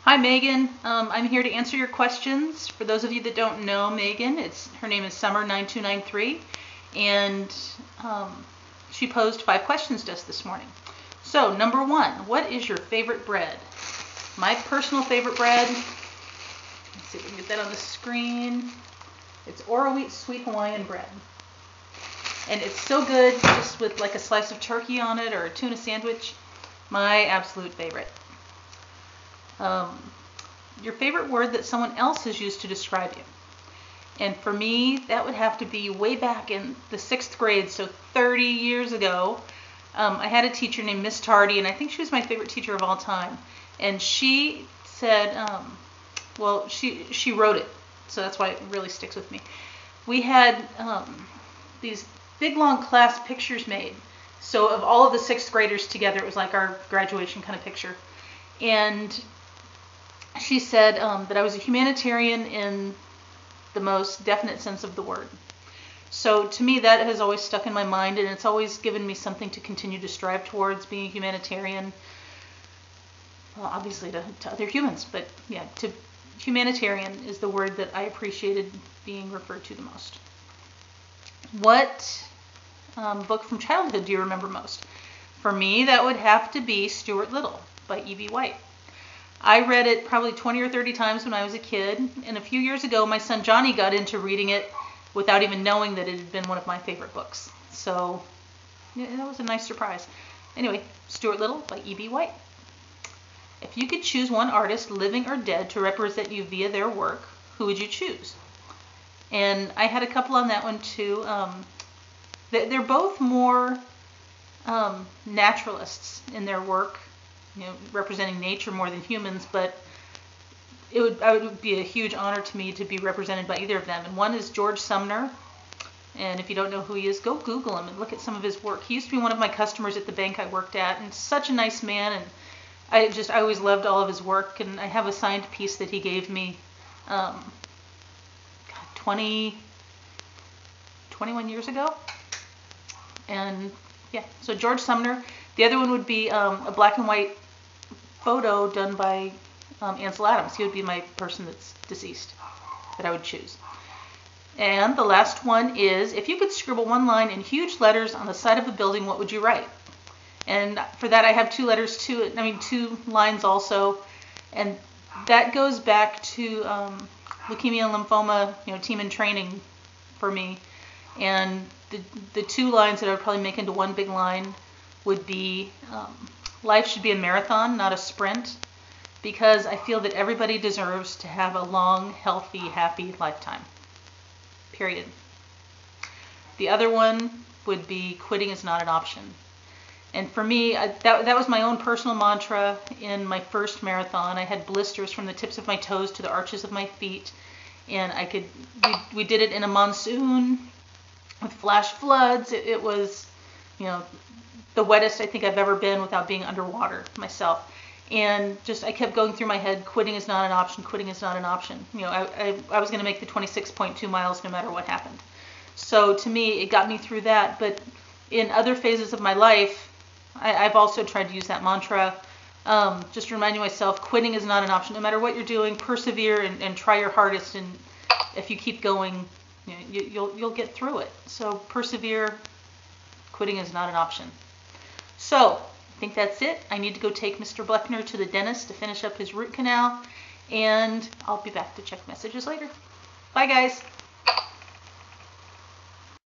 Hi Megan, I'm here to answer your questions. For those of you that don't know Megan, her name is Summer9293, and she posed 5 questions to us this morning. So number 1, what is your favorite bread? My personal favorite bread, let's see if we can get that on the screen. It's Oro Wheat Sweet Hawaiian bread. And it's so good, just with like a slice of turkey on it or a tuna sandwich. My absolute favorite. Your favorite word that someone else has used to describe you. And for me, that would have to be way back in the 6th grade, so 30 years ago. I had a teacher named Miss Tardy, and I think she was my favorite teacher of all time. And she said, well, she wrote it, so that's why it really sticks with me. We had these big, long class pictures made. So of all of the 6th graders together, it was like our graduation kind of picture. And she said that I was a humanitarian in the most definite sense of the word. So to me, that has always stuck in my mind, and it's always given me something to continue to strive towards, being a humanitarian. Well, obviously to other humans, but yeah, to humanitarian is the word that I appreciated being referred to the most. What book from childhood do you remember most? For me, that would have to be Stuart Little by E.B. White. I read it probably 20 or 30 times when I was a kid, and a few years ago my son Johnny got into reading it without even knowing that it had been one of my favorite books. So yeah, that was a nice surprise. Anyway, Stuart Little by E.B. White. If you could choose one artist, living or dead, to represent you via their work, who would you choose? And I had a couple on that one too. They're both more naturalists in their work, representing nature more than humans, but it would be a huge honor to me to be represented by either of them. And one is George Sumner, and if you don't know who he is, go Google him and look at some of his work. He used to be one of my customers at the bank I worked at, and such a nice man, and I always loved all of his work. And I have a signed piece that he gave me 21 years ago. And yeah, so George Sumner. The other one would be a black and white photo done by Ansel Adams. He would be my person that's deceased that I would choose. And the last one is, if you could scribble one line in huge letters on the side of a building, what would you write? And for that, I have 2 lines also. And that goes back to leukemia and lymphoma, team in training for me. And the 2 lines that I would probably make into one big line would be, life should be a marathon, not a sprint, because I feel that everybody deserves to have a long, healthy, happy lifetime. Period. The other one would be, quitting is not an option. And for me, that was my own personal mantra in my first marathon. I had blisters from the tips of my toes to the arches of my feet, and we did it in a monsoon with flash floods. It was, the wettest I think I've ever been without being underwater myself. And I kept going through my head, quitting is not an option, quitting is not an option. I was going to make the 26.2 miles no matter what happened. So to me, it got me through that. But in other phases of my life, I've also tried to use that mantra, just reminding myself, quitting is not an option. No matter what you're doing, persevere and try your hardest. And if you keep going, you'll get through it. So persevere, quitting is not an option. So I think that's it. I need to go take Mr. Bleckner to the dentist to finish up his root canal, and I'll be back to check messages later. Bye, guys.